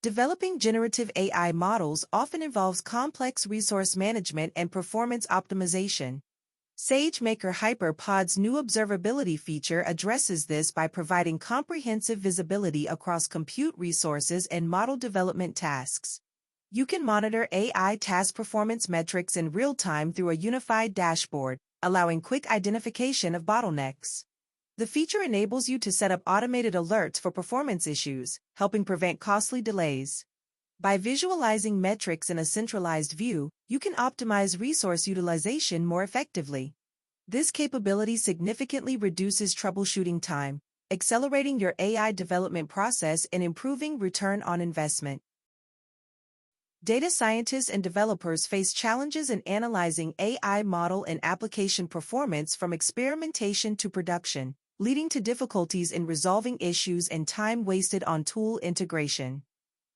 Developing generative AI models often involves complex resource management and performance optimization. SageMaker HyperPod's new observability feature addresses this by providing comprehensive visibility across compute resources and model development tasks. You can monitor AI task performance metrics in real time through a unified dashboard, allowing quick identification of bottlenecks. The feature enables you to set up automated alerts for performance issues, helping prevent costly delays. By visualizing metrics in a centralized view, you can optimize resource utilization more effectively. This capability significantly reduces troubleshooting time, accelerating your AI development process and improving return on investment. Data scientists and developers face challenges in analyzing AI model and application performance from experimentation to production, leading to difficulties in resolving issues and time wasted on tool integration.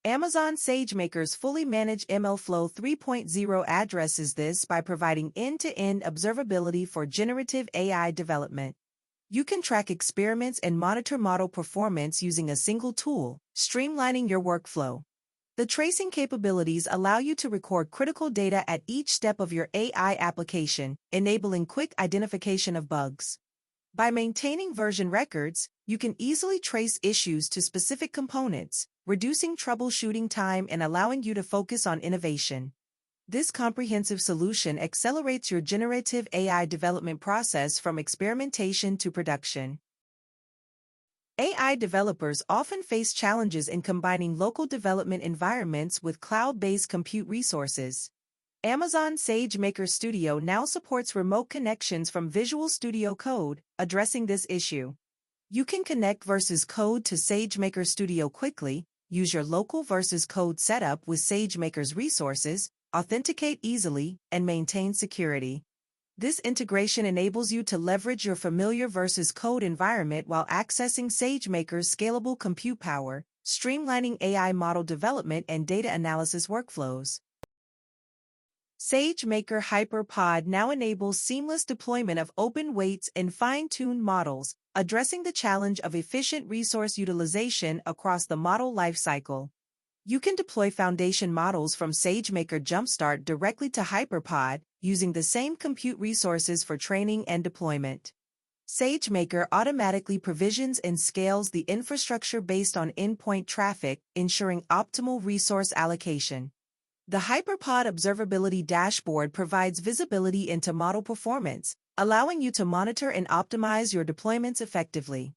Amazon SageMaker's fully managed MLflow 3.0 addresses this by providing end-to-end observability for generative AI development. You can track experiments and monitor model performance using a single tool, streamlining your workflow. The tracing capabilities allow you to record critical data at each step of your AI application, enabling quick identification of bugs. By maintaining version records, you can easily trace issues to specific components, reducing troubleshooting time and allowing you to focus on innovation. This comprehensive solution accelerates your generative AI development process from experimentation to production. AI developers often face challenges in combining local development environments with cloud-based compute resources. Amazon SageMaker Studio now supports remote connections from Visual Studio Code, addressing this issue. You can connect versus code to SageMaker Studio quickly, use your local versus code setup with SageMaker's resources, authenticate easily, and maintain security. This integration enables you to leverage your familiar versus code environment while accessing SageMaker's scalable compute power, streamlining AI model development and data analysis workflows. SageMaker HyperPod now enables seamless deployment of open weights and fine-tuned models, addressing the challenge of efficient resource utilization across the model lifecycle. You can deploy foundation models from SageMaker Jumpstart directly to HyperPod, using the same compute resources for training and deployment. SageMaker automatically provisions and scales the infrastructure based on endpoint traffic, ensuring optimal resource allocation. The HyperPod Observability Dashboard provides visibility into model performance, allowing you to monitor and optimize your deployments effectively.